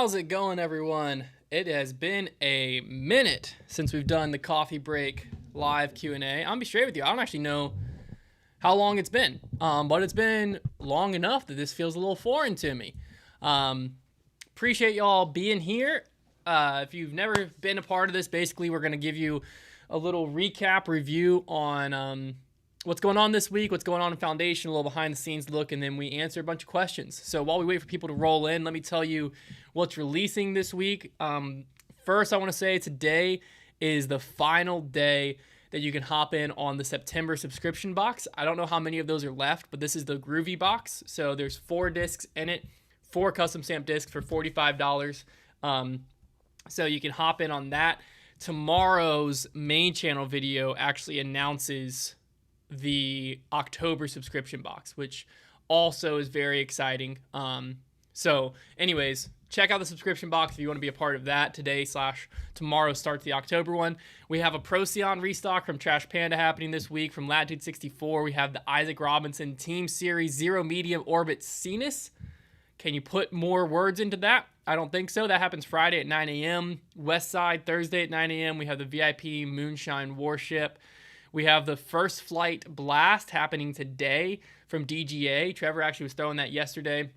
How's it going, everyone? It has been a minute since we've done the coffee break live Q&A. I'm gonna be straight with you. I don't actually know how long it's been, but it's been long enough that this feels a little foreign to me. Appreciate y'all being here. If you've never been a part of this, basically we're gonna give you a little recap review on what's going on this week, what's going on in Foundation, a little behind the scenes look, and then we answer a bunch of questions. So while we wait for people to roll in, let me tell you what's releasing this week. First, I want to say today is the final day that you can hop in on the September subscription box. I don't know how many of those are left, but this is the Groovy box. So there's 4 discs in it, 4 custom stamped discs for $45. So you can hop in on that. Tomorrow's main channel video actually announces the October subscription box, which also is very exciting. So anyways, check out the subscription box if you want to be a part of that. Today/tomorrow starts the October one. We have a Procyon restock from Trash Panda happening this week. From Latitude 64, we have the Isaac Robinson Team Series Zero Medium Orbit Cenis. Can you put more words into that? I don't think so. That happens Friday at 9 a.m. West Side, Thursday at 9 a.m. We have the VIP Moonshine Warship. We have the First Flight Blast happening today from DGA. Trevor actually was throwing that yesterday.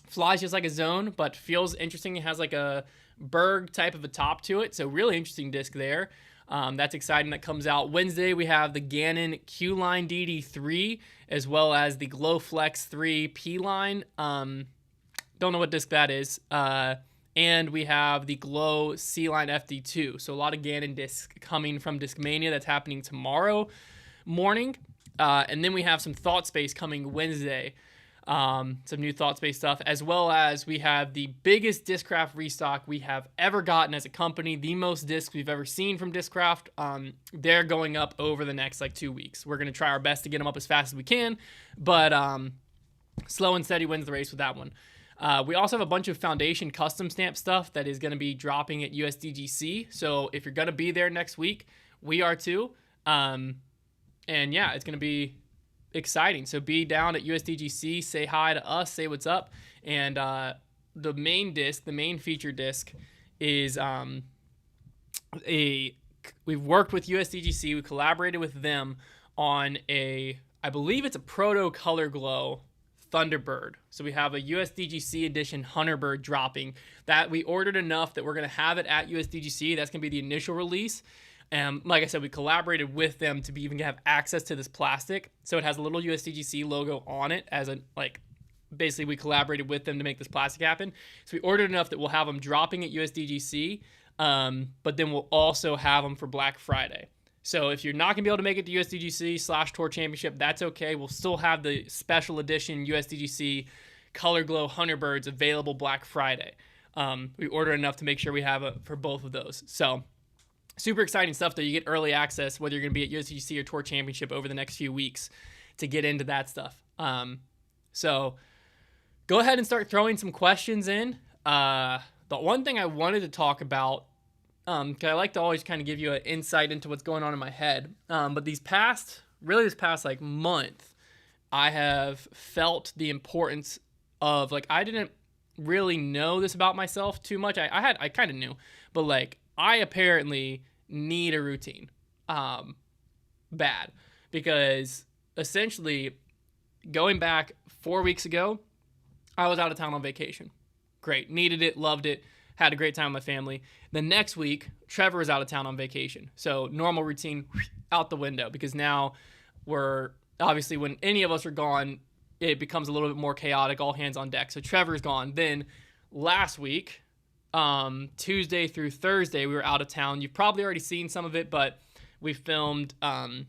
Flies just like a Zone, but feels interesting. It has like a Berg type of a top to it, so really interesting disc there. That's exciting. That comes out Wednesday. We have the Gannon Q-Line DD3 as well as the Glowflex 3 P-Line. Don't know what disc that is. And we have the Glow C-Line FD2. So a lot of Gannon discs coming from Discmania. That's happening tomorrow morning. And then we have some Thought Space coming Wednesday. Some new Thought Space stuff, as well as we have the biggest Discraft restock we have ever gotten as a company, the most discs we've ever seen from Discraft. They're going up over the next 2 weeks. We're going to try our best to get them up as fast as we can, but slow and steady wins the race with that one. We also have a bunch of Foundation custom stamp stuff that is going to be dropping at USDGC. So if you're going to be there next week, we are too. And yeah, it's going to be exciting. So be down at USDGC, say hi to us, say what's up. And the main disc, the main feature disc is we've worked with USDGC. We collaborated with them on I believe it's a Proto Color Glow Thunderbird. So we have a USDGC edition Hunterbird dropping that we ordered enough that we're going to have it at USDGC. That's going to be the initial release. And like I said, we collaborated with them to even have access to this plastic. So it has a little USDGC logo on it basically we collaborated with them to make this plastic happen. So we ordered enough that we'll have them dropping at USDGC, but then we'll also have them for Black Friday. So if you're not going to be able to make it to USDGC/Tour Championship, that's okay. We'll still have the special edition USDGC Color Glow Hunterbirds available Black Friday. We ordered enough to make sure we have it for both of those. So super exciting stuff, though. You get early access, whether you're going to be at USDGC or Tour Championship over the next few weeks, to get into that stuff. So go ahead and start throwing some questions in. The one thing I wanted to talk about, because I like to always kind of give you an insight into what's going on in my head. But this past month, I have felt the importance of I didn't really know this about myself too much. I kind of knew, but I apparently need a routine, bad, because essentially going back 4 weeks ago, I was out of town on vacation. Great, needed it, loved it. Had a great time with my family. The next week, Trevor was out of town on vacation. So normal routine out the window, because now we're obviously, when any of us are gone, it becomes a little bit more chaotic, all hands on deck. So Trevor's gone. Then last week, Tuesday through Thursday, we were out of town. You've probably already seen some of it, but we filmed a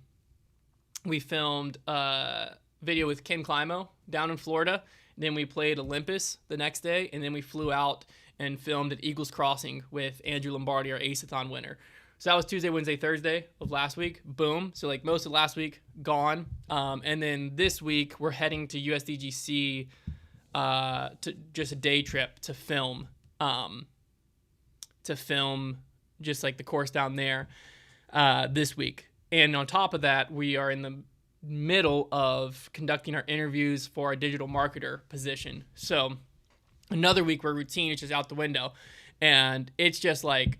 video with Ken Climo down in Florida. Then we played Olympus the next day, and then we flew out and filmed at Eagles Crossing with Andrew Lombardi, our Aceathon winner. So that was Tuesday, Wednesday, Thursday of last week. Boom. So most of last week gone. And then this week we're heading to USDGC to just a day trip to film just the course down there this week. And on top of that, we are in the middle of conducting our interviews for our digital marketer position. So another week where routine is just out the window. And it's just like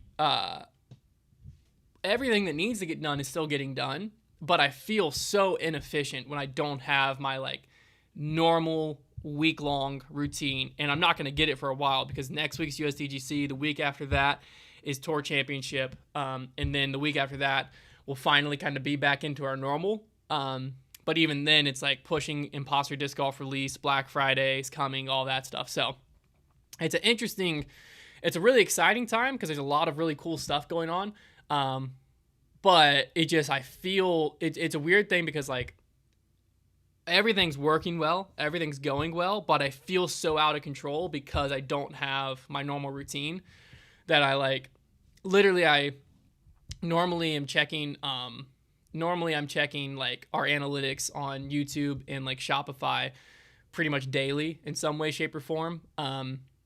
everything that needs to get done is still getting done. But I feel so inefficient when I don't have my like normal week-long routine. And I'm not going to get it for a while because next week's USDGC, the week after that is Tour Championship. And then the week after that, we'll finally kind of be back into our normal. But even then, it's like pushing Imposter Disc Golf release, Black Friday is coming, all that stuff. So it's a really exciting time because there's a lot of really cool stuff going on. But I feel it's a weird thing because like everything's working well, everything's going well, but I feel so out of control because I don't have my normal routine that I like literally I normally am checking I'm checking like our analytics on YouTube and like Shopify pretty much daily in some way, shape, or form.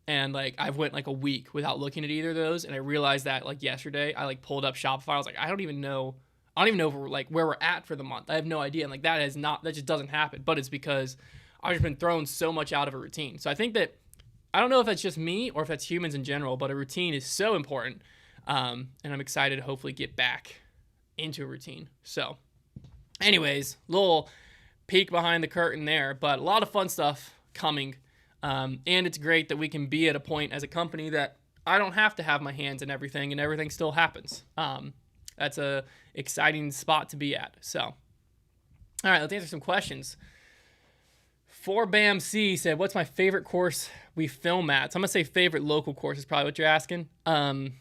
And like I've went like a week without looking at either of those, and I realized that like yesterday I like pulled up Shopify. I was like, I don't even know if we're like where we're at for the month. I have no idea. And like that just doesn't happen. But it's because I've just been thrown so much out of a routine. So I think that I don't know if that's just me or if that's humans in general, but a routine is so important. And I'm excited to hopefully get back into a routine. So anyways, little peek behind the curtain there, but a lot of fun stuff coming. And it's great that we can be at a point as a company that I don't have to have my hands in everything and everything still happens. That's a exciting spot to be at. So, all right, let's answer some questions. 4BAMC said, what's my favorite course we film at? So I'm going to say favorite local course is probably what you're asking. Probably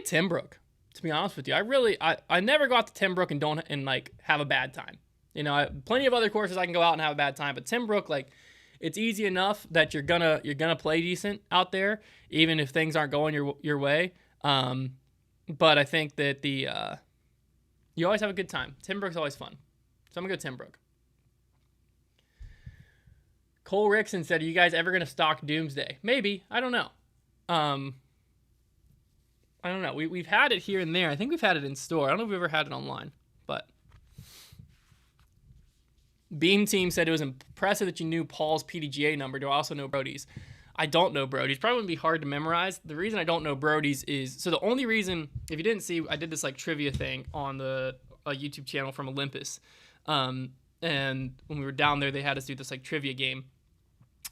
Timbrook, to be honest with you. I never go out to Timbrook and like have a bad time. You know, plenty of other courses I can go out and have a bad time, but Timbrook, like, it's easy enough that you're gonna play decent out there, even if things aren't going your way. But I think that you always have a good time. Timbrook's always fun, so I'm gonna go Timbrook. Cole Rickson said, "Are you guys ever gonna stock Doomsday?" Maybe. I don't know. I don't know. We've had it here and there. I think we've had it in store. I don't know if we've ever had it online, but. Beam Team said it was impressive that you knew Paul's PDGA number. Do I also know Brody's? I don't know Brody's. Probably would be hard to memorize. The reason I don't know Brody's is, so the only reason, if you didn't see, I did this like trivia thing on the YouTube channel from Olympus. And when we were down there, they had us do this like trivia game.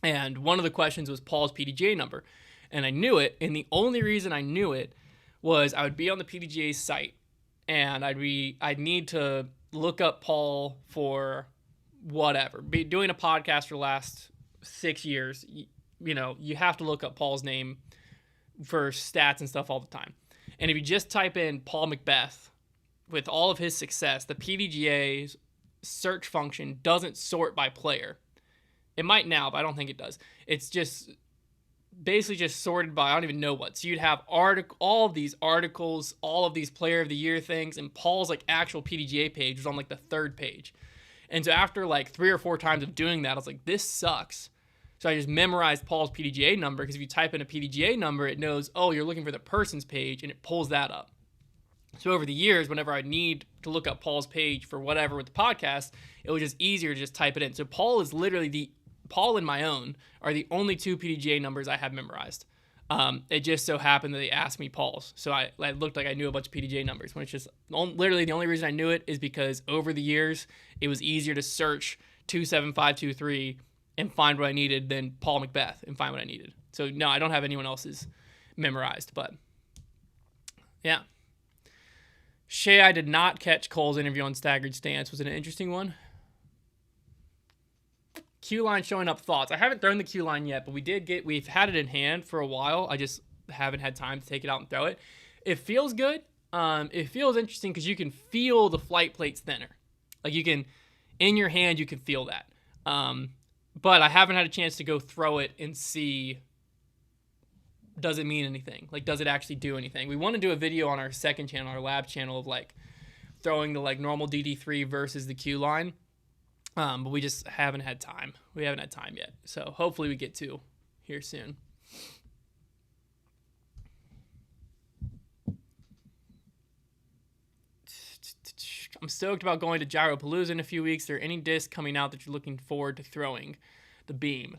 And one of the questions was Paul's PDGA number. And I knew it. And the only reason I knew it was I would be on the PDGA site and I'd need to look up Paul for whatever, be doing a podcast for the last 6 years, you know, you have to look up Paul's name for stats and stuff all the time. And if you just type in Paul McBeth, with all of his success, the PDGA's search function doesn't sort by player. It might now, but I don't think it does. It's just basically just sorted by I don't even know what. So you'd have all of these articles, all of these player of the year things, and Paul's like actual PDGA page was on like the 3rd page. And so after like 3 or 4 times of doing that, I was like, this sucks. So I just memorized Paul's PDGA number because if you type in a PDGA number, it knows, oh, you're looking for the person's page, and it pulls that up. So over the years, whenever I need to look up Paul's page for whatever with the podcast, it was just easier to just type it in. So Paul and my own are the only 2 PDGA numbers I have memorized. It just so happened that they asked me Paul's. So I looked like I knew a bunch of PDGA numbers when it's just literally the only reason I knew it is because over the years, it was easier to search 27523 and find what I needed than Paul McBeth and find what I needed. So no, I don't have anyone else's memorized, but yeah. Shay, I did not catch Cole's interview on Staggered Stance. Was it an interesting one? Q line showing up thoughts. I haven't thrown the Q line yet, but we've had it in hand for a while. I just haven't had time to take it out and throw it. It feels good. It feels interesting because you can feel the flight plates thinner. Like you can, in your hand, you can feel that. But I haven't had a chance to go throw it and see, does it mean anything? Like, does it actually do anything? We want to do a video on our second channel, our lab channel, of like throwing the like normal DD3 versus the Q line. But we just haven't had time. We haven't had time yet. So hopefully we get to here soon. I'm stoked about going to Gyropalooza in a few weeks. Are there any discs coming out that you're looking forward to throwing? the Beam.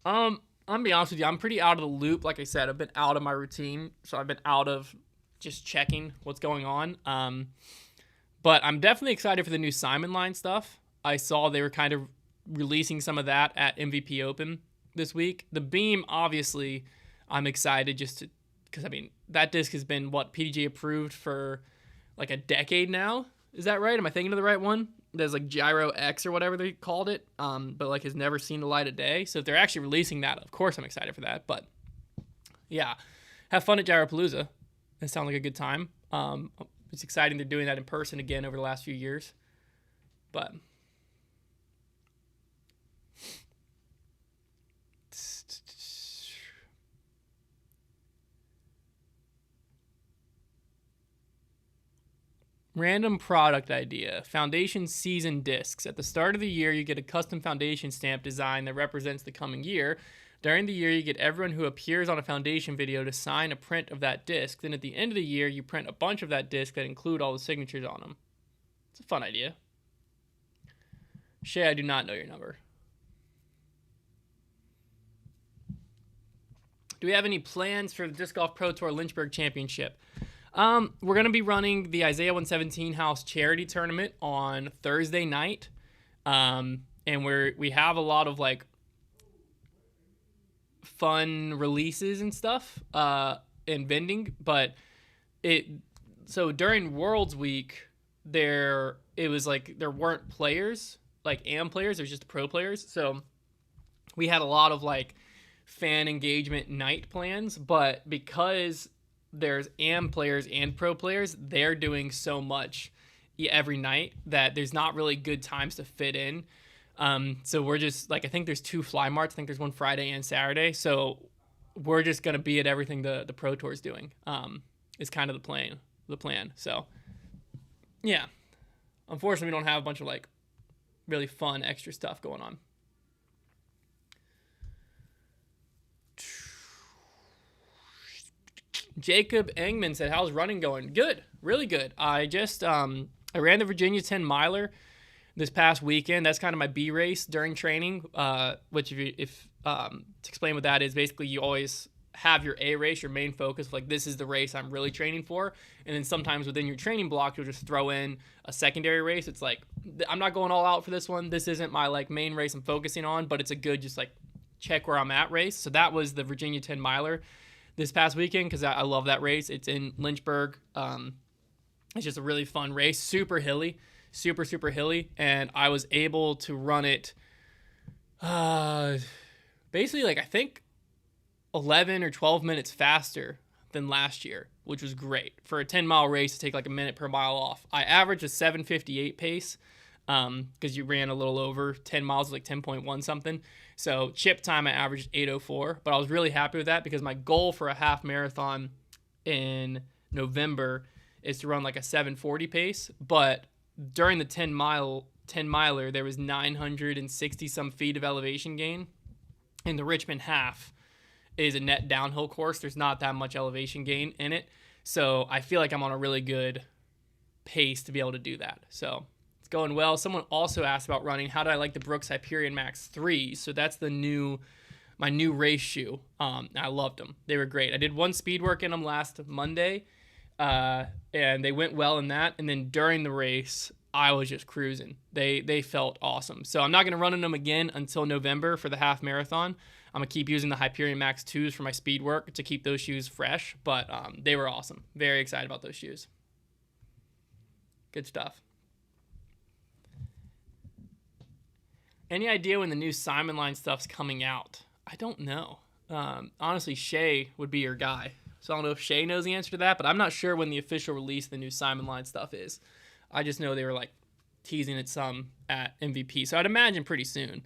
I'm gonna be honest with you. I'm pretty out of the loop. Like I said, I've been out of my routine, so I've been out of just checking what's going on. But I'm definitely excited for the new Simon line stuff. I saw they were kind of releasing some of that at MVP Open this week. The Beam, obviously, I'm excited just to, because I mean that disc has been PDG approved for like a decade now. Is that right? Am I thinking of the right one? There's like Gyro X or whatever they called it, but like has never seen the light of day. So if they're actually releasing that, of course I'm excited for that. But yeah, have fun at Gyropalooza. It sounds like a good time. It's exciting they're doing that in person again over the last few years. But random product idea. Foundation season discs. At the start of the year, you get a custom foundation stamp design that represents the coming year. During the year, you get everyone who appears on a foundation video to sign a print of that disc. Then at the end of the year, you print a bunch of that disc that include all the signatures on them. It's a fun idea. Shay, I do not know your number. Do we have any plans for the Disc Golf Pro Tour Lynchburg Championship? We're going to be running the Isaiah 117 House Charity Tournament on Thursday night. And we have a lot of like fun releases and stuff and vending, but so during Worlds Week there weren't players like AM players, there's just pro players, so we had a lot of like fan engagement night plans, but because there's AM players and pro players, they're doing so much every night that there's not really good times to fit in. So we're just like, I think there's 2 fly marts. I think there's one Friday and Saturday. So we're just going to be at everything the Pro Tour is doing, is kind of the plan. So yeah, unfortunately we don't have a bunch of like really fun extra stuff going on. Jacob Engman said, how's running going? Good. Really good. I just, I ran the Virginia 10 miler this past weekend. That's kind of my B race during training, which to explain what that is, basically you always have your A race, your main focus, like this is the race I'm really training for. And then sometimes within your training block, you'll just throw in a secondary race. It's like, I'm not going all out for this one. This isn't my like main race I'm focusing on, but it's a good, just like check where I'm at race. So that was the Virginia 10 miler this past weekend, because I love that race. It's in Lynchburg. It's just a really fun race, super hilly, super hilly, and I was able to run it basically like I think 11 or 12 minutes faster than last year, which was great for a 10-mile race to take like a minute per mile off. I averaged a 7:58 pace because you ran a little over 10 miles, like 10.1 something. So chip time I averaged 8:04, but I was really happy with that because my goal for a half marathon in November is to run like a 7:40 pace. But during the 10 miler, there was 960 some feet of elevation gain, and the Richmond half is a net downhill course. There's not that much elevation gain in it, so I feel like I'm on a really good pace to be able to do that. So it's going well. Someone also asked about running. How do I like the Brooks Hyperion Max 3? So that's my new race shoe. I loved them. They were great. I did one speed work in them last Monday, and they went well in that. And then during the race, I was just cruising. They felt awesome. So I'm not going to run in them again until November for the half marathon. I'm going to keep using the Hyperion Max 2s for my speed work to keep those shoes fresh. But they were awesome. Very excited about those shoes. Good stuff. Any idea when the new Simon line stuff's coming out? I don't know. Honestly, Shay would be your guy. So I don't know if Shay knows the answer to that, but I'm not sure when the official release of the new Simon line stuff is. I just know they were like teasing it some at MVP. So I'd imagine pretty soon.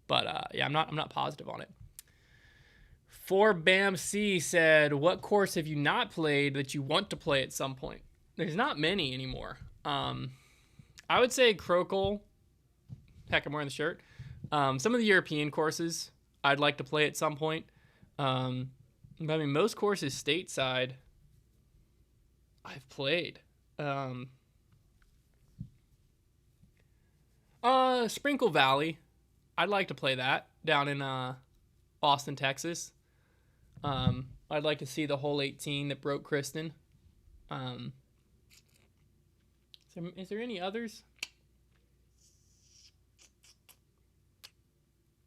But yeah, I'm not positive on it. For Bam C said, what course have you not played that you want to play at some point? There's not many anymore. I would say Crokle. Heck, I'm wearing the shirt. Some of the European courses I'd like to play at some point. But I mean, most courses stateside I've played. Sprinkle Valley, I'd like to play that. down in Austin, Texas. I'd like to see the whole 18 that broke Kristen. Is there any others?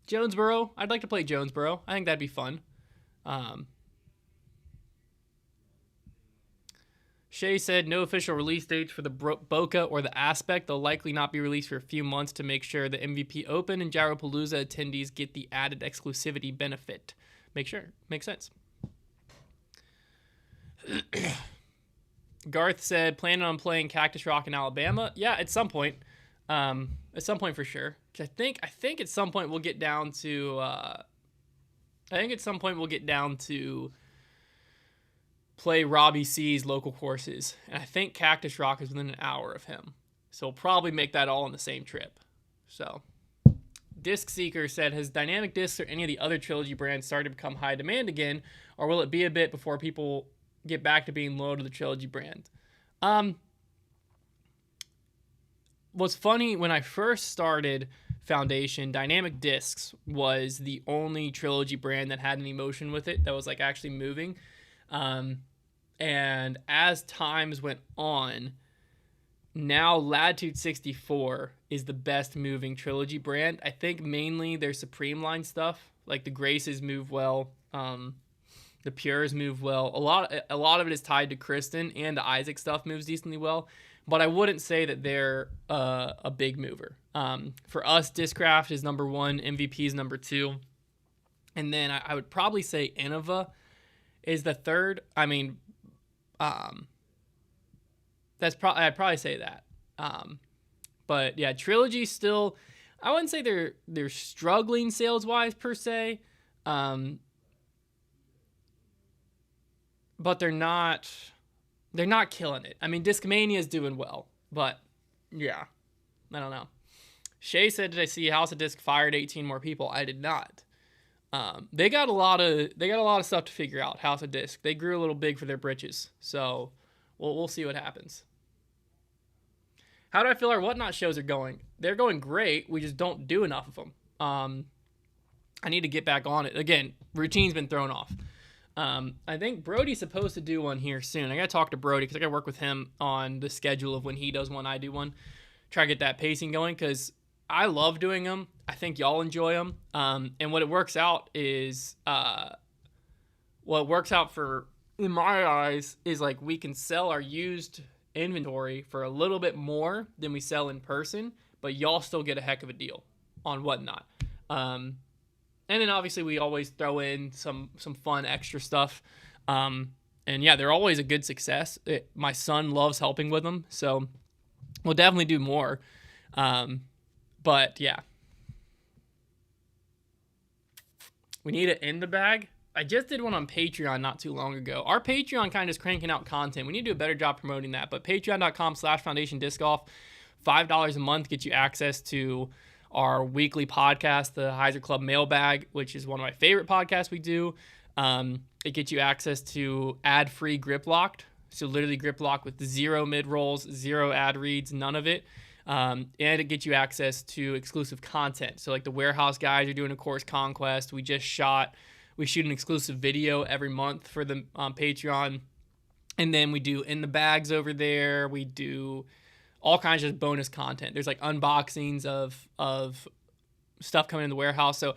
Jonesboro. I'd like to play Jonesboro. I think that'd be fun. Shay said no official release dates for the Boca or the Aspect. They'll likely not be released for a few months to make sure the MVP Open and Gyropalooza attendees get the added exclusivity benefit. Makes sense. Garth said planning on playing Cactus Rock in Alabama. Yeah, at some point. At some point for sure. I think at some point we'll get down to play Robbie C's local courses. And I think Cactus Rock is within an hour of him. So we'll probably make that all on the same trip. So Disc Seeker said, has Dynamic Discs or any of the other Trilogy brands started to become high demand again? Or will it be a bit before people get back to being loyal to the Trilogy brand? What's funny, when I first started Foundation, Dynamic Discs was the only Trilogy brand that had an emotion with it that was like actually moving. And as times went on, now Latitude 64 is the best moving Trilogy brand. I think mainly their Supreme line stuff, like the Graces move well, the Pures move well. A lot of it is tied to Kristen, and the Isaac stuff moves decently well. But I wouldn't say that they're a big mover. For us, Discraft is number one, MVP is number two, and then I would probably say Innova is the third. I mean, I'd probably say that. But yeah, Trilogy still, I wouldn't say they're struggling sales wise per se. But they're not killing it. I mean, Discmania is doing well, but yeah, I don't know. Shay said, did I see House of Disc fired 18 more people? I did not. They got a lot of stuff to figure out. House of Disc. They grew a little big for their britches, so we'll see what happens. How do I feel our Whatnot shows are going? They're going great. We just don't do enough of them. I need to get back on it. Again, routine's been thrown off. I think Brody's supposed to do one here soon. I got to talk to Brody because I got to work with him on the schedule of when he does one, I do one. Try to get that pacing going because I love doing them. I think y'all enjoy them. And what it works out is, for, in my eyes, is like we can sell our used inventory for a little bit more than we sell in person, but y'all still get a heck of a deal on Whatnot. And then obviously we always throw in some fun extra stuff. And yeah, they're always a good success. My son loves helping with them, so we'll definitely do more. But yeah. We need to end the bag. I just did one on Patreon not too long ago. Our Patreon kind of is cranking out content. We need to do a better job promoting that. But patreon.com/Foundation Disc Golf, $5 a month gets you access to our weekly podcast, the Heiser Club Mailbag, which is one of my favorite podcasts we do. It gets you access to ad-free Grip Locked. So literally Grip Lock with 0 mid-rolls, 0 ad reads, none of it. And it gets you access to exclusive content. So like the Warehouse guys are doing a course Conquest. We shoot an exclusive video every month for the Patreon. And then we do In the Bags over there. We do all kinds of bonus content. There's like unboxings of stuff coming in the Warehouse. So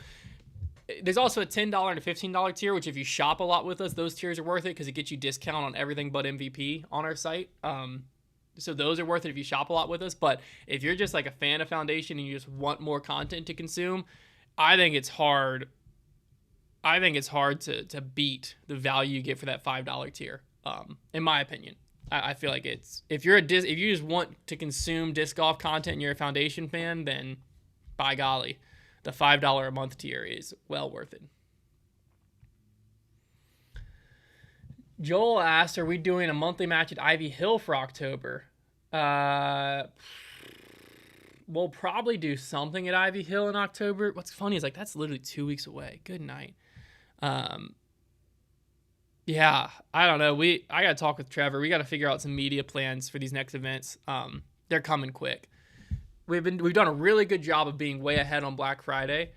there's also a $10 and a $15 tier, which if you shop a lot with us, those tiers are worth it because it gets you discount on everything but MVP on our site. So those are worth it if you shop a lot with us. But if you're just like a fan of Foundation and you just want more content to consume, I think it's hard to beat the value you get for that $5 tier. In my opinion, I feel like if you just want to consume disc golf content and you're a Foundation fan, then by golly, the $5 a month tier is well worth it. Joel asked, are we doing a monthly match at Ivy Hill for October? We'll probably do something at Ivy Hill in October. What's funny is like that's literally 2 weeks away. Good night. Yeah, I don't know. I gotta talk with Trevor. We gotta figure out some media plans for these next events. They're coming quick. We've done a really good job of being way ahead on Black Friday.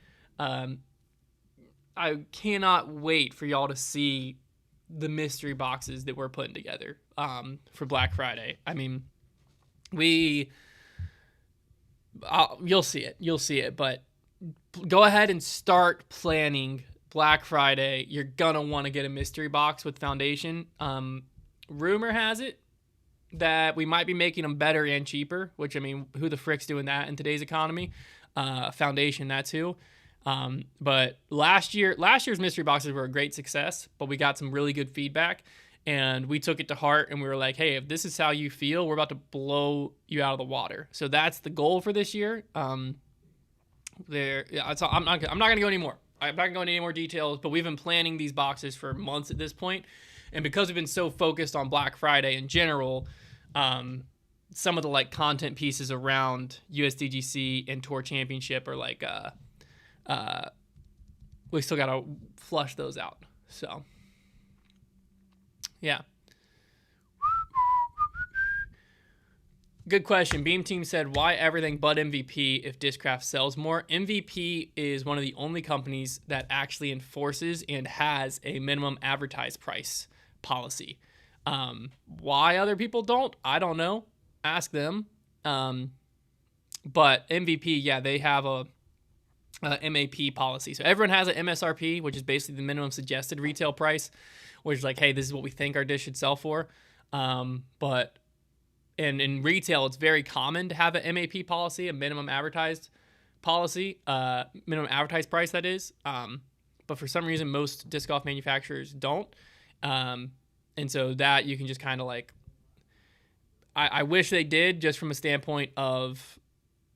I cannot wait for y'all to see the mystery boxes that we're putting together for Black Friday. I mean, you'll see it. You'll see it. But go ahead and start planning Black Friday. You're gonna want to get a mystery box with Foundation. Rumor has it that we might be making them better and cheaper, which, I mean, who the frick's doing that in today's economy? Foundation, that's who. But last year's mystery boxes were a great success, but we got some really good feedback, and we took it to heart, and we were like, hey, if this is how you feel, we're about to blow you out of the water. So that's the goal for this year. I'm not gonna go anymore. I'm not gonna go into any more details, but we've been planning these boxes for months at this point, and because we've been so focused on Black Friday in general, some of the like content pieces around USDGC and Tour Championship are like we still gotta flush those out. So yeah. Good question. Beam Team said, why everything but MVP if Discraft sells more? MVP is one of the only companies that actually enforces and has a minimum advertised price policy. Why other people don't, I don't know. Ask them. But MVP, yeah, they have a MAP policy. So everyone has an MSRP, which is basically the minimum suggested retail price, which is like, hey, this is what we think our dish should sell for. But in retail, it's very common to have an MAP policy, a minimum advertised policy, minimum advertised price, that is. But for some reason, most disc golf manufacturers don't. And so that you can just kind of like, I wish they did, just from a standpoint of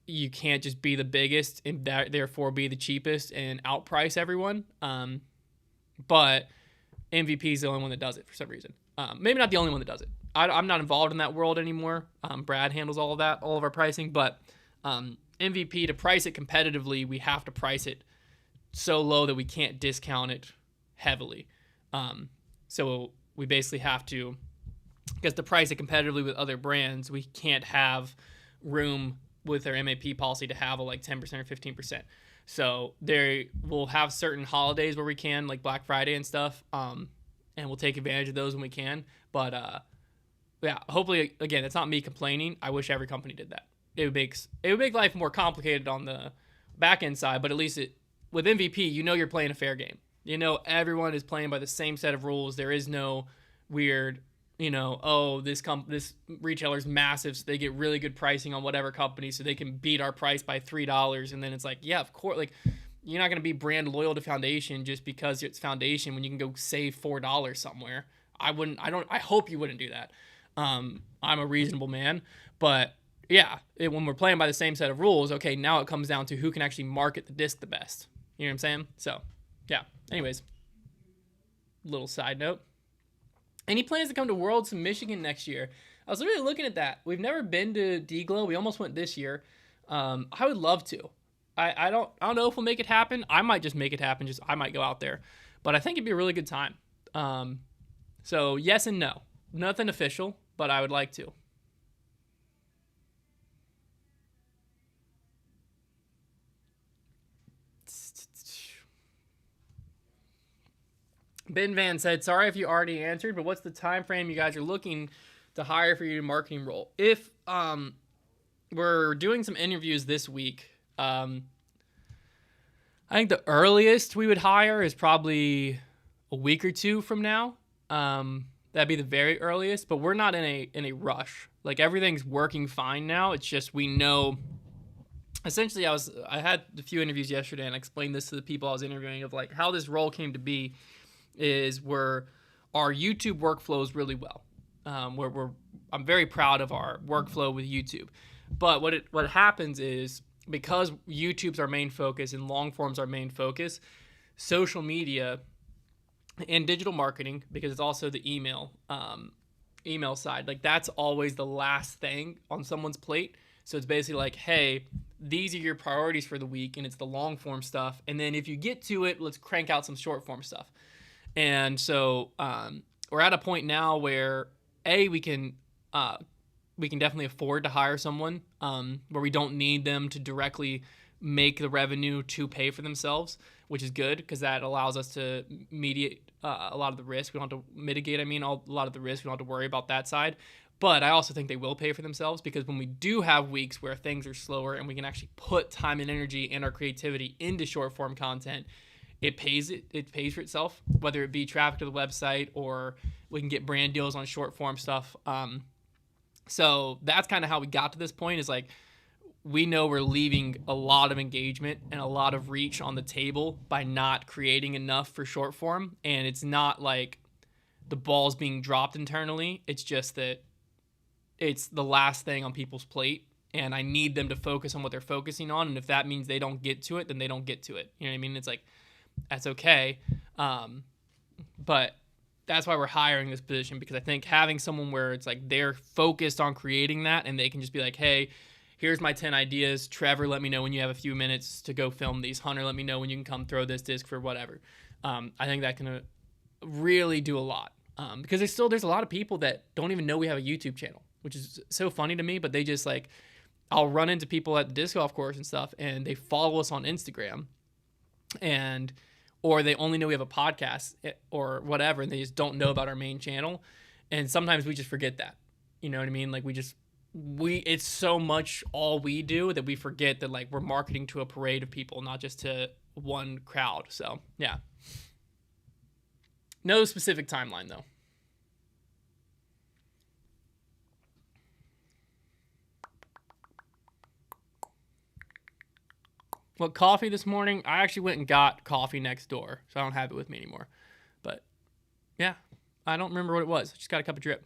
you can't just be the biggest and therefore be the cheapest and outprice everyone. But MVP is the only one that does it for some reason. Maybe not the only one that does it. I'm not involved in that world anymore. Brad handles all of that, all of our pricing. But MVP, to price it competitively, we have to price it so low that we can't discount it heavily. So we basically have to, because to price it competitively with other brands, we can't have room with our MAP policy to have a like 10% or 15%. So we'll have certain holidays where we can, like Black Friday and stuff, and we'll take advantage of those when we can. But yeah, hopefully, again, it's not me complaining. I wish every company did that. It would make life more complicated on the back end side, but at least with MVP, you know you're playing a fair game. You know everyone is playing by the same set of rules. There is no weird, this retailer's massive, so they get really good pricing on whatever company, so they can beat our price by $3, and then it's like, yeah, of course, like, you're not going to be brand loyal to Foundation just because it's Foundation when you can go save $4 somewhere. I hope you wouldn't do that. I'm a reasonable man, but yeah, when we're playing by the same set of rules, okay, now it comes down to who can actually market the disc the best. You know what I'm saying? So, yeah. Anyways, little side note. Any plans to come to Worlds in Michigan next year? I was literally looking at that. We've never been to D-Glow. We almost went this year. I would love to. I don't know if we'll make it happen. I might just make it happen. I might go out there. But I think it'd be a really good time. So yes and no. Nothing official, but I would like to. Ben Van said, sorry if you already answered, but what's the time frame you guys are looking to hire for your marketing role? If we're doing some interviews this week, I think the earliest we would hire is probably a week or two from now. That'd be the very earliest, but we're not in a rush. Like, everything's working fine now. It's just we know. Essentially, I had a few interviews yesterday, and I explained this to the people I was interviewing of like how this role came to be. Is where our YouTube workflows really well. I'm very proud of our workflow with YouTube. But what happens is, because YouTube's our main focus and long form's our main focus, social media and digital marketing, because it's also the email side, like that's always the last thing on someone's plate. So it's basically like, hey, these are your priorities for the week, and it's the long form stuff. And then if you get to it, let's crank out some short form stuff. And so we're at a point now where we can definitely afford to hire someone where we don't need them to directly make the revenue to pay for themselves, which is good because that allows us to mediate a lot of the risk. We don't have to mitigate, a lot of the risk. We don't have to worry about that side. But I also think they will pay for themselves because when we do have weeks where things are slower and we can actually put time and energy and our creativity into short form content, it pays for itself, whether it be traffic to the website or we can get brand deals on short form stuff. So that's kind of how we got to this point, is like, we know we're leaving a lot of engagement and a lot of reach on the table by not creating enough for short form. And it's not like the ball's being dropped internally. It's just that it's the last thing on people's plate, and I need them to focus on what they're focusing on. And if that means they don't get to it, then they don't get to it. You know what I mean? It's like, that's okay. But that's why we're hiring this position, because I think having someone where it's like they're focused on creating that and they can just be like, hey, here's my 10 ideas. Trevor, let me know when you have a few minutes to go film these. Hunter, let me know when you can come throw this disc for whatever. I think that can really do a lot, because there's a lot of people that don't even know we have a YouTube channel, which is so funny to me. But they just like, I'll run into people at the disc golf course and stuff, and they follow us on Instagram, or they only know we have a podcast or whatever, and they just don't know about our main channel. And sometimes we just forget that. You know what I mean? Like, it's so much all we do that we forget that, like, we're marketing to a parade of people, not just to one crowd. So, yeah. No specific timeline, though. What, coffee this morning? I actually went and got coffee next door, so I don't have it with me anymore. But, yeah, I don't remember what it was. I just got a cup of drip.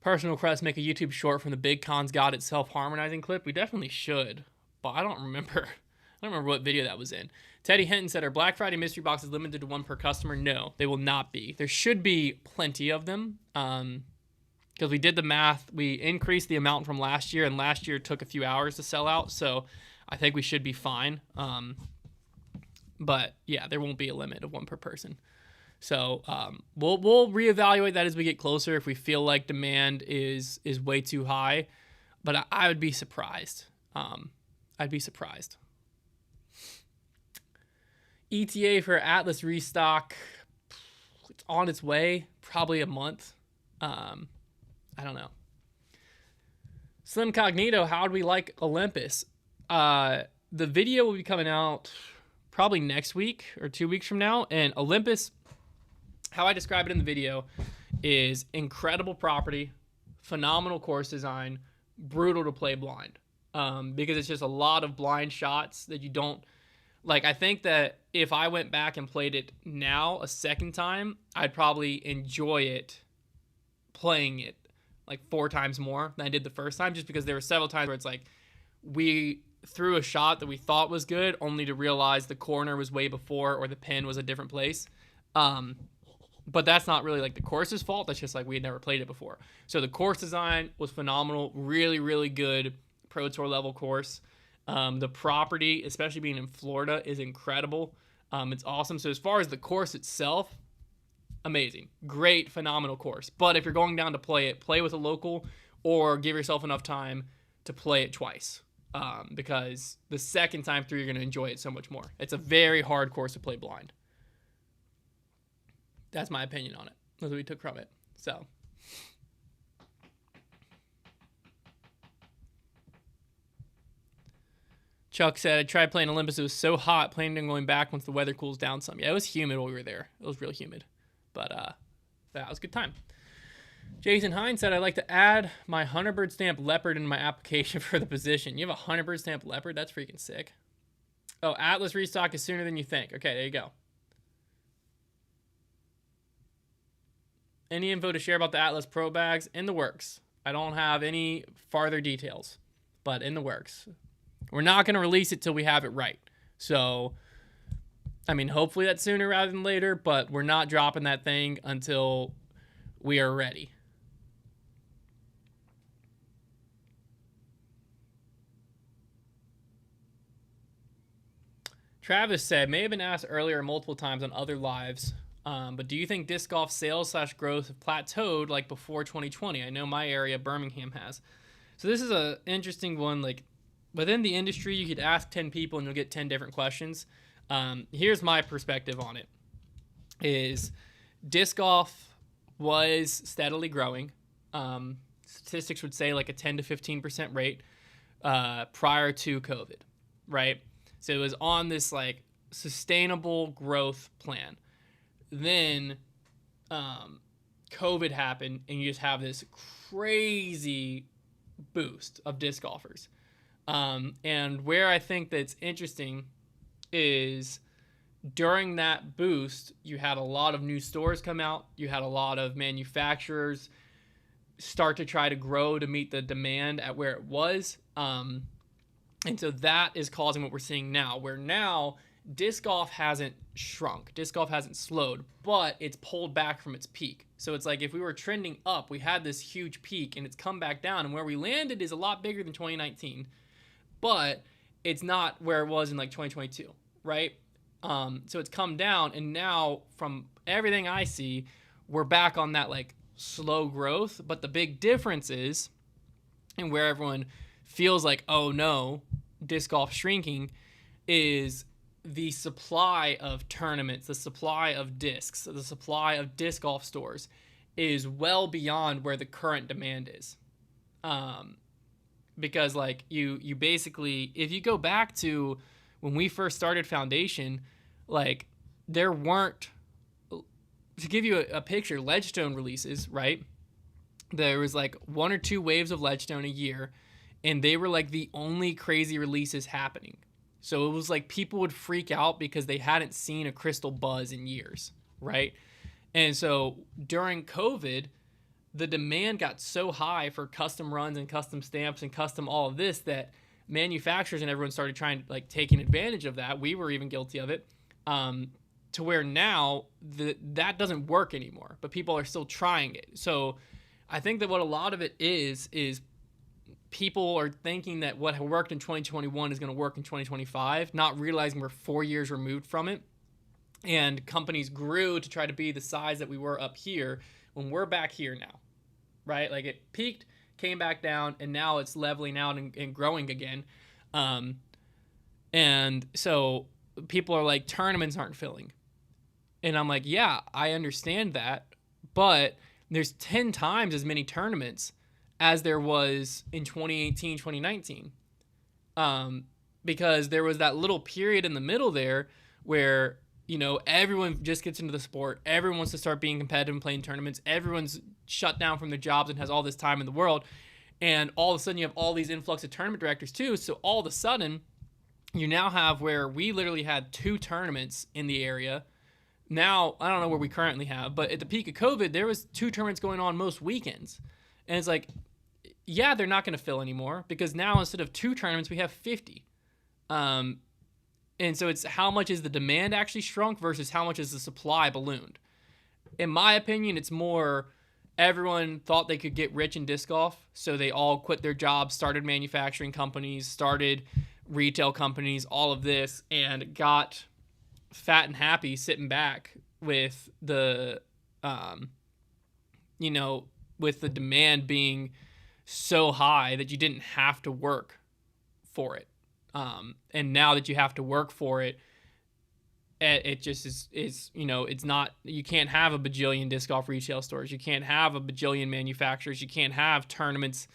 Personal request, make a YouTube short from the Big Cons Got It self-harmonizing clip. We definitely should, but I don't remember. I don't remember what video that was in. Teddy Hinton said, are Black Friday mystery boxes limited to one per customer? No, they will not be. There should be plenty of them. Because we did the math, we increased the amount from last year, and last year took a few hours to sell out, so I think we should be fine. But yeah, there won't be a limit of one per person. So we'll reevaluate that as we get closer if we feel like demand is way too high. But I would be surprised. I'd be surprised. ETA for Atlas restock, it's on its way, probably a month. I don't know. Slim Cognito, how do we like Olympus? The video will be coming out probably next week or 2 weeks from now. And Olympus, how I describe it in the video, is incredible property, phenomenal course design, brutal to play blind. Because it's just a lot of blind shots that you don't... Like, I think that if I went back and played it now a second time, I'd probably enjoy it playing it like 4 times more than I did the first time, just because there were several times where it's like we threw a shot that we thought was good only to realize the corner was way before or the pin was a different place. But that's not really like the course's fault. That's just like we had never played it before. So the course design was phenomenal. Really, really good Pro Tour level course. The property, especially being in Florida, is incredible. It's awesome. So as far as the course itself, amazing. Great, phenomenal course. But if you're going down to play it, play with a local or give yourself enough time to play it twice. Because the second time through, you're going to enjoy it so much more. It's a very hard course to play blind. That's my opinion on it. That's what we took from it. So... Chuck said, I tried playing Olympus. It was so hot, planning on going back once the weather cools down some. Yeah, it was humid while we were there. It was real humid. But that was a good time. Jason Hines said, I'd like to add my Hunterbird stamp leopard in my application for the position. You have a Hunterbird stamp leopard? That's freaking sick. Oh, Atlas restock is sooner than you think. Okay, there you go. Any info to share about the Atlas Pro bags? In the works. I don't have any farther details, but in the works. We're not going to release it till we have it right. So, I mean, hopefully that's sooner rather than later, but we're not dropping that thing until we are ready. Travis said, may have been asked earlier multiple times on other lives, but do you think disc golf sales / growth have plateaued like before 2020? I know my area, Birmingham, has. So this is an interesting one. Like, within the industry, you could ask 10 people and you'll get 10 different questions. Here's my perspective on it: is disc golf was steadily growing. Statistics would say like a 10 to 15% rate prior to COVID, right? So it was on this like sustainable growth plan. Then COVID happened, and you just have this crazy boost of disc golfers. And where I think that's interesting is during that boost, you had a lot of new stores come out. You had a lot of manufacturers start to try to grow to meet the demand at where it was. And so that is causing what we're seeing now, where now disc golf hasn't shrunk, disc golf hasn't slowed, but it's pulled back from its peak. So it's like if we were trending up, we had this huge peak and it's come back down, and where we landed is a lot bigger than 2019, but it's not where it was in like 2022, right? So it's come down, and now from everything I see, we're back on that like slow growth. But the big difference is, and where everyone feels like, oh no, disc golf shrinking, is the supply of tournaments, the supply of discs, the supply of disc golf stores is well beyond where the current demand is. Because like you basically, if you go back to when we first started Foundation, like there weren't, to give you a picture, Ledgestone releases, right? There was like 1 or 2 waves of Ledgestone a year, and they were like the only crazy releases happening. So it was like people would freak out because they hadn't seen a crystal buzz in years, right? And so during COVID, the demand got so high for custom runs and custom stamps and custom all of this that manufacturers and everyone started trying like taking advantage of that. We were even guilty of it, to where now that doesn't work anymore, but people are still trying it. So I think that what a lot of it is people are thinking that what worked in 2021 is going to work in 2025, not realizing we're 4 years removed from it. And companies grew to try to be the size that we were up here when we're back here now, right? Like it peaked, came back down, and now it's leveling out and growing again. And so people are like, tournaments aren't filling. And I'm like, yeah, I understand that, but there's 10 times as many tournaments as there was in 2018, 2019. Because there was that little period in the middle there where, you know, everyone just gets into the sport. Everyone wants to start being competitive and playing tournaments. Everyone's shut down from their jobs and has all this time in the world. And all of a sudden you have all these influx of tournament directors too. So all of a sudden you now have where we literally had 2 tournaments in the area. Now, I don't know where we currently have, but at the peak of COVID, there was 2 tournaments going on most weekends. And it's like, yeah, they're not going to fill anymore because now instead of 2 tournaments, we have 50. And so it's how much is the demand actually shrunk versus how much is the supply ballooned. In my opinion, it's more everyone thought they could get rich in disc golf, so they all quit their jobs, started manufacturing companies, started retail companies, all of this, and got fat and happy sitting back with the, with the demand being so high that you didn't have to work for it. And now that you have to work for it, it just is, it's not, you can't have a bajillion disc golf retail stores. You can't have a bajillion manufacturers. You can't have tournaments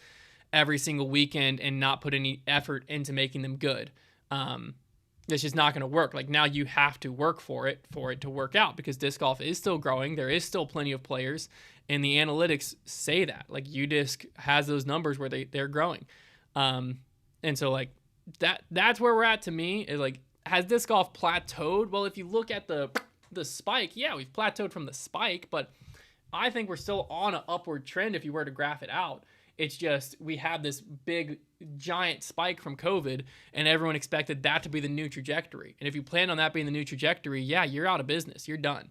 every single weekend and not put any effort into making them good. It's just not going to work. Like now you have to work for it to work out because disc golf is still growing. There is still plenty of players, and the analytics say that. Like UDisc has those numbers where they're growing. And so like that's where we're at to me is like, has disc golf plateaued? Well, if you look at the spike, yeah, we've plateaued from the spike, but I think we're still on an upward trend if you were to graph it out. It's just we had this big, giant spike from COVID, and everyone expected that to be the new trajectory. And if you plan on that being the new trajectory, yeah, you're out of business. You're done.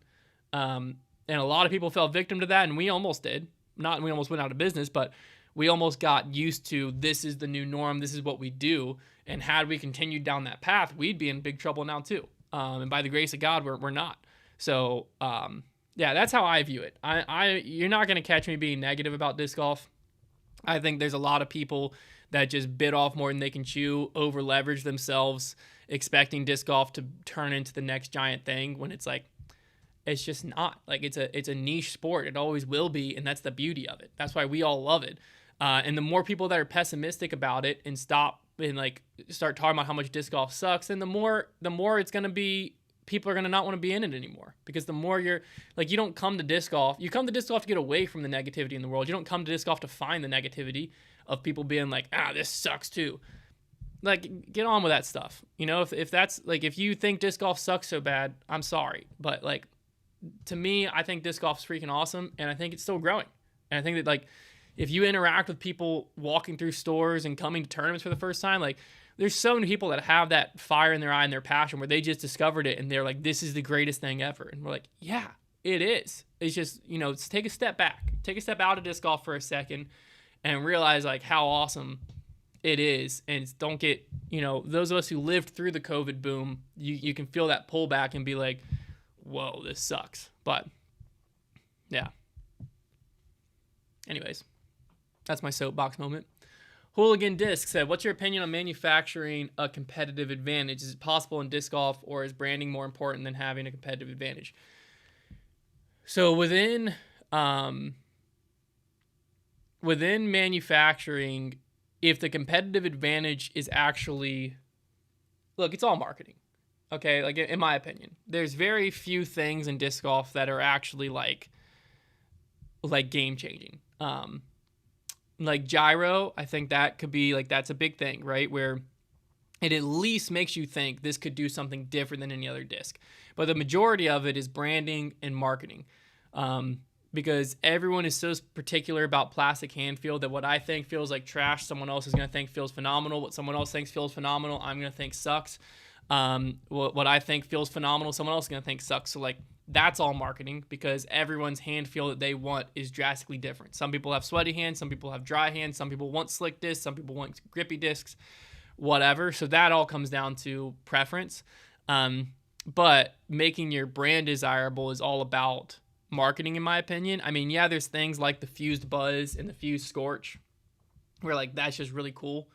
And a lot of people fell victim to that, and we almost did. We almost went out of business, but we almost got used to this is the new norm. This is what we do. And had we continued down that path, we'd be in big trouble now too. And by the grace of God, we're not. So yeah, that's how I view it. You're not going to catch me being negative about disc golf. I think there's a lot of people that just bit off more than they can chew, over leverage themselves, expecting disc golf to turn into the next giant thing when it's like, it's just not. Like, it's a niche sport. It always will be, and that's the beauty of it. That's why we all love it. And the more people that are pessimistic about it and start talking about how much disc golf sucks, and the more it's going to be, people are going to not want to be in it anymore. Because the more you're like, you don't come to disc golf. You come to disc golf to get away from the negativity in the world. You don't come to disc golf to find the negativity of people being like, this sucks too. Like, get on with that stuff. You know, if that's like, if you think disc golf sucks so bad, I'm sorry. But like, to me, I think disc golf is freaking awesome, and I think it's still growing. And I think that, like, if you interact with people walking through stores and coming to tournaments for the first time, like, there's so many people that have that fire in their eye and their passion where they just discovered it and they're like, this is the greatest thing ever. And we're like, yeah, it is. It's just, you know, take a step back, take a step out of disc golf for a second and realize like how awesome it is. And don't get, you know, those of us who lived through the COVID boom, you can feel that pullback and be like, whoa, this sucks. But yeah. Anyways, that's my soapbox moment. Hooligan Disc said, what's your opinion on manufacturing a competitive advantage? Is it possible in disc golf, or is branding more important than having a competitive advantage? So within manufacturing, if the competitive advantage is actually, look, it's all marketing. Okay, like in my opinion, there's very few things in disc golf that are actually like game changing. Like gyro, I think that could be like, that's a big thing, right? Where it at least makes you think this could do something different than any other disc. But the majority of it is branding and marketing. Because everyone is so particular about plastic hand feel that what I think feels like trash, someone else is going to think feels phenomenal. What someone else thinks feels phenomenal, I'm going to think sucks. What I think feels phenomenal, someone else is going to think sucks. So like, that's all marketing, because everyone's hand feel that they want is drastically different. Some people have sweaty hands, some people have dry hands, some people want slick discs, some people want grippy discs, whatever. So that all comes down to preference. But making your brand desirable is all about marketing, in my opinion. I mean, yeah, there's things like the Fused Buzz and the Fused Scorch where like that's just really cool.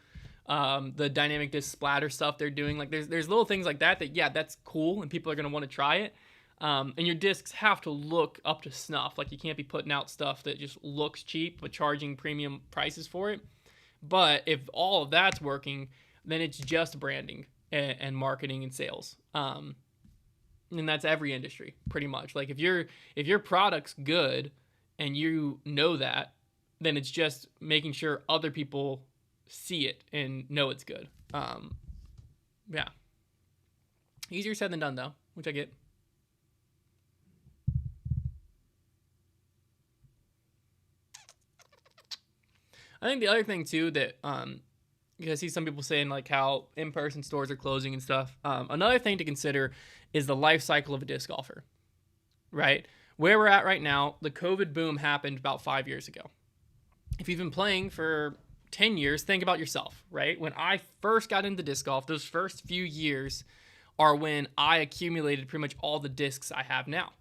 The dynamic disc splatter stuff they're doing, like there's little things like that yeah, that's cool and people are going to want to try it. And your discs have to look up to snuff. Like, you can't be putting out stuff that just looks cheap but charging premium prices for it. But if all of that's working, then it's just branding and marketing and sales. And that's every industry pretty much. Like, if your product's good and you know that, then it's just making sure other people see it and know it's good. Yeah. Easier said than done though, which I get. I think the other thing too that because I see some people saying like how in-person stores are closing and stuff. Another thing to consider is the life cycle of a disc golfer, right? Where we're at right now, the COVID boom happened about 5 years ago. If you've been playing for 10 years, think about yourself, right? When I first got into disc golf, those first few years are when I accumulated pretty much all the discs I have now,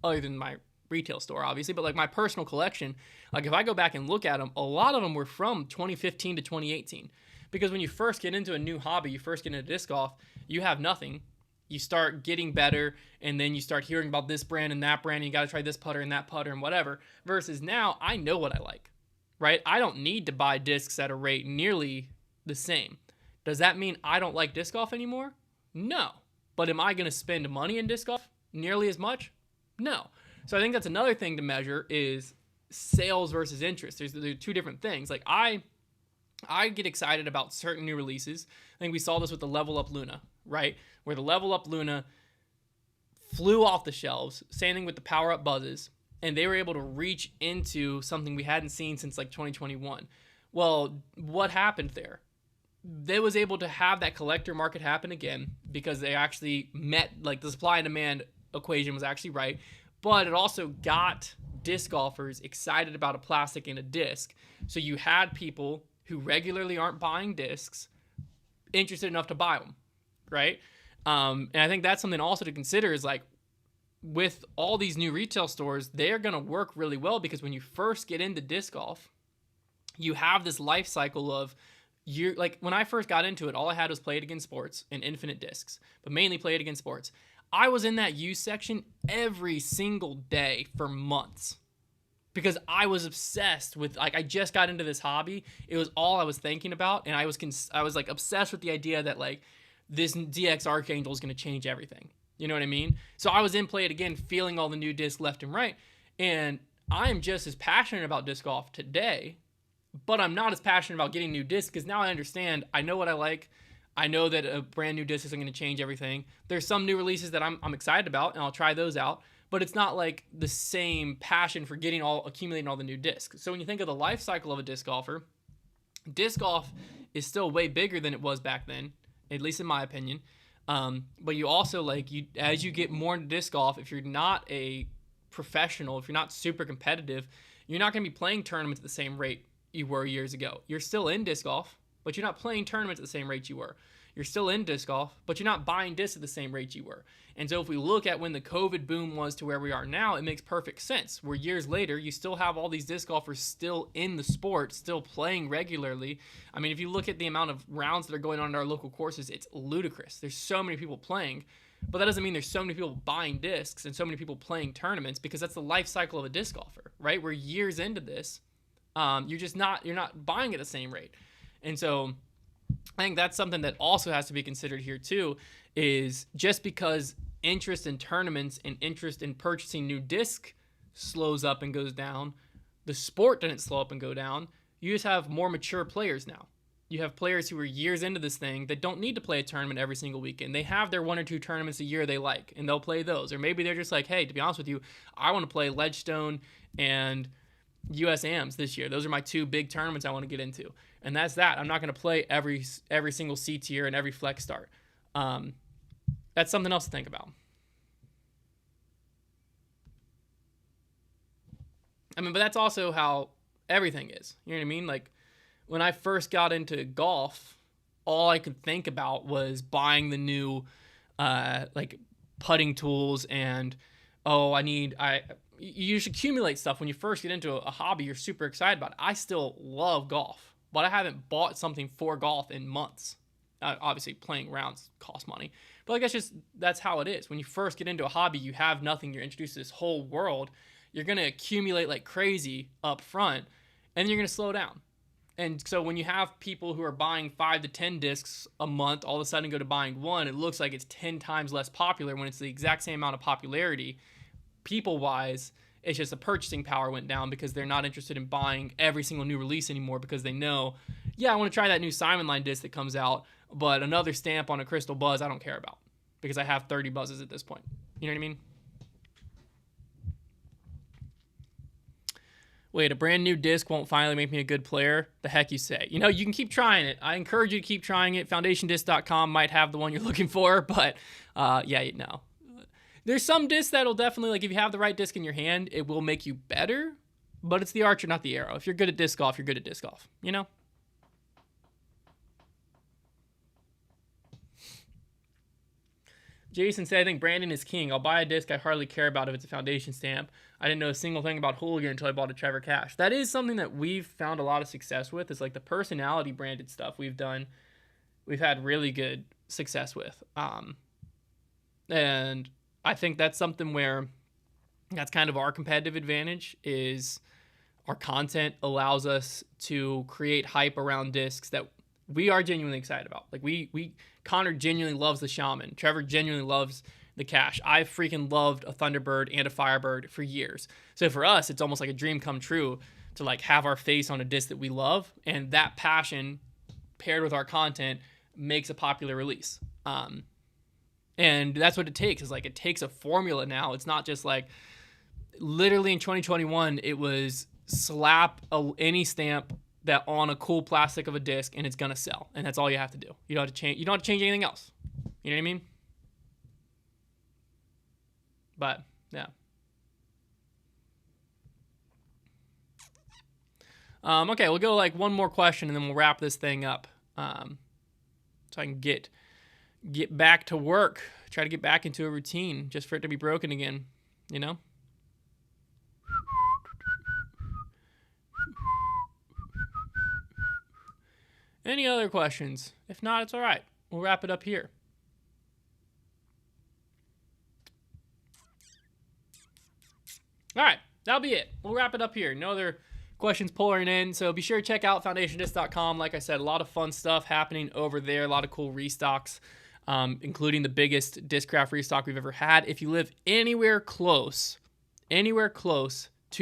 other than my retail store, obviously, but like my personal collection, like if I go back and look at them, a lot of them were from 2015 to 2018. Because when you first get into a new hobby, you first get into disc golf, you have nothing. You start getting better, and then you start hearing about this brand and that brand, and you got to try this putter and that putter and whatever. Versus now, I know what I like, right? I don't need to buy discs at a rate nearly the same. Does that mean I don't like disc golf anymore? No. But am I going to spend money in disc golf nearly as much? No. So I think that's another thing to measure is sales versus interest. There's two different things. Like I get excited about certain new releases. I think we saw this with the Level Up Luna, right? Where the Level Up Luna flew off the shelves. Same thing with the Power Up Buzzes. And they were able to reach into something we hadn't seen since like 2021. Well, what happened there? They was able to have that collector market happen again because they actually met, like the supply and demand equation was actually right. But it also got disc golfers excited about a plastic and a disc. So you had people who regularly aren't buying discs interested enough to buy them, right? And I think that's something also to consider is like with all these new retail stores, they're going to work really well because when you first get into disc golf, you have this life cycle of you like when I first got into it, all I had was Play It Again Sports and Infinite Discs, but mainly Play It Again Sports. I was in that use section every single day for months because I was obsessed with, like, I just got into this hobby. It was all I was thinking about, and I was like obsessed with the idea that like this DX Archangel is going to change everything. You know what I mean? So I was in Play It Again, feeling all the new discs left and right, and I am just as passionate about disc golf today, but I'm not as passionate about getting new discs because now I understand. I know what I like. I know that a brand new disc isn't going to change everything. There's some new releases that I'm excited about, and I'll try those out. But it's not like the same passion for accumulating all the new discs. So when you think of the life cycle of a disc golfer, disc golf is still way bigger than it was back then, at least in my opinion. But you also as you get more into disc golf, if you're not a professional, if you're not super competitive, you're not going to be playing tournaments at the same rate you were years ago. You're still in disc golf, but you're not playing tournaments at the same rate you were. You're still in disc golf, but you're not buying discs at the same rate you were. And so if we look at when the COVID boom was to where we are now, it makes perfect sense. Where years later, you still have all these disc golfers still in the sport, still playing regularly. I mean, if you look at the amount of rounds that are going on in our local courses, it's ludicrous. There's so many people playing, but that doesn't mean there's so many people buying discs and so many people playing tournaments, because that's the life cycle of a disc golfer, right? We're years into this. You're not buying at the same rate. And so I think that's something that also has to be considered here too, is just because interest in tournaments and interest in purchasing new disc slows up and goes down, the sport didn't slow up and go down. You just have more mature players now. You have players who are years into this thing that don't need to play a tournament every single weekend. They have their 1 or 2 tournaments a year they like, and they'll play those. Or maybe they're just like, hey, to be honest with you, I want to play Ledgestone and US AMs this year. Those are my 2 big tournaments I want to get into. And that's that. I'm not going to play every single C tier and every flex start. That's something else to think about. I mean, but that's also how everything is. You know what I mean? Like, when I first got into golf, all I could think about was buying the new, putting tools and, you should accumulate stuff. When you first get into a hobby, you're super excited about it. I still love golf, but I haven't bought something for golf in months. Obviously, playing rounds costs money, but that's how it is. When you first get into a hobby, you have nothing. You're introduced to this whole world. You're going to accumulate like crazy up front, and then you're going to slow down. And so when you have people who are buying 5 to 10 discs a month, all of a sudden go to buying one, it looks like it's 10 times less popular when it's the exact same amount of popularity. People-wise, it's just the purchasing power went down because they're not interested in buying every single new release anymore, because they know, I want to try that new Simon Line disc that comes out, but another stamp on a Crystal Buzz I don't care about because I have 30 buzzes at this point. You know what I mean? Wait, a brand new disc won't finally make me a good player? The heck you say? You can keep trying it. I encourage you to keep trying it. FoundationDisc.com might have the one you're looking for, but no. There's some discs that'll definitely, if you have the right disc in your hand, it will make you better, but it's the archer, not the arrow. If you're good at disc golf, you're good at disc golf, Jason said, I think Brandon is king. I'll buy a disc I hardly care about if it's a foundation stamp. I didn't know a single thing about Hooligan until I bought a Trevor Cash. That is something that we've found a lot of success with. Is like the personality branded stuff we've had really good success with. And I think that's something where that's kind of our competitive advantage, is our content allows us to create hype around discs that we are genuinely excited about. Like Connor genuinely loves the Shaman. Trevor genuinely loves the Cash. I freaking loved a Thunderbird and a Firebird for years. So for us, it's almost like a dream come true to have our face on a disc that we love, and that passion paired with our content makes a popular release. And that's what it takes. Is it takes a formula now. It's not just literally in 2021, it was slap any stamp that on a cool plastic of a disc and it's gonna sell, and that's all you have to do. You don't have to change. You don't have to change anything else. You know what I mean? But yeah. Okay, we'll go one more question and then we'll wrap this thing up. So I can get back to work. Try to get back into a routine just for it to be broken again. Any other questions? If not, it's all right. We'll wrap it up here. All right, that'll be it. We'll wrap it up here. No other questions pouring in, so be sure to check out foundationdisc.com. Like I said, a lot of fun stuff happening over there, a lot of cool restocks, including the biggest Discraft restock we've ever had. If you live anywhere close to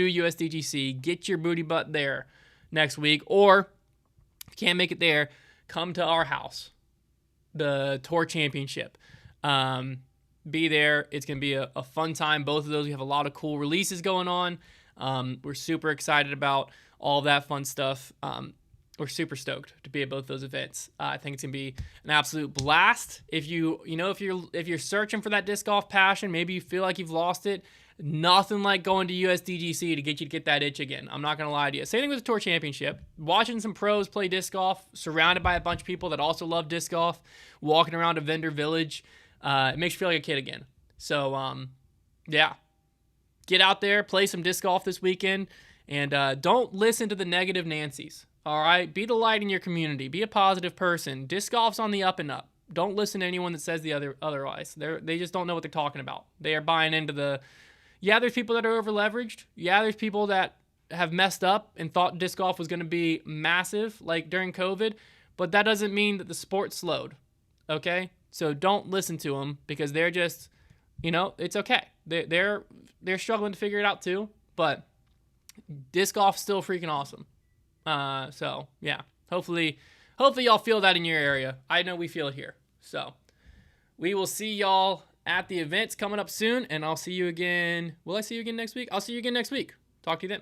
USDGC, get your booty butt there next week, or if you can't make it there, come to our house, the Tour Championship. Be there. It's going to be a fun time. Both of those, we have a lot of cool releases going on. We're super excited about all that fun stuff. We're super stoked to be at both those events. I think it's going to be an absolute blast. If you're searching for that disc golf passion, maybe you feel like you've lost it, nothing like going to USDGC to get that itch again. I'm not going to lie to you. Same thing with the Tour Championship. Watching some pros play disc golf, surrounded by a bunch of people that also love disc golf, walking around a vendor village, it makes you feel like a kid again. So, yeah. Get out there, play some disc golf this weekend, and don't listen to the negative Nancys. All right? Be the light in your community. Be a positive person. Disc golf's on the up and up. Don't listen to anyone that says otherwise. They just don't know what they're talking about. They are buying into there's people that are over-leveraged. Yeah, there's people that have messed up and thought disc golf was going to be massive, like during COVID, but that doesn't mean that the sport slowed, okay? So don't listen to them because they're just, it's okay. They're struggling to figure it out too, but disc golf's still freaking awesome. So yeah, hopefully y'all feel that in your area. I know we feel it here. So we will see y'all at the events coming up soon, and I'll see you again. Will I see you again next week? I'll see you again next week. Talk to you then.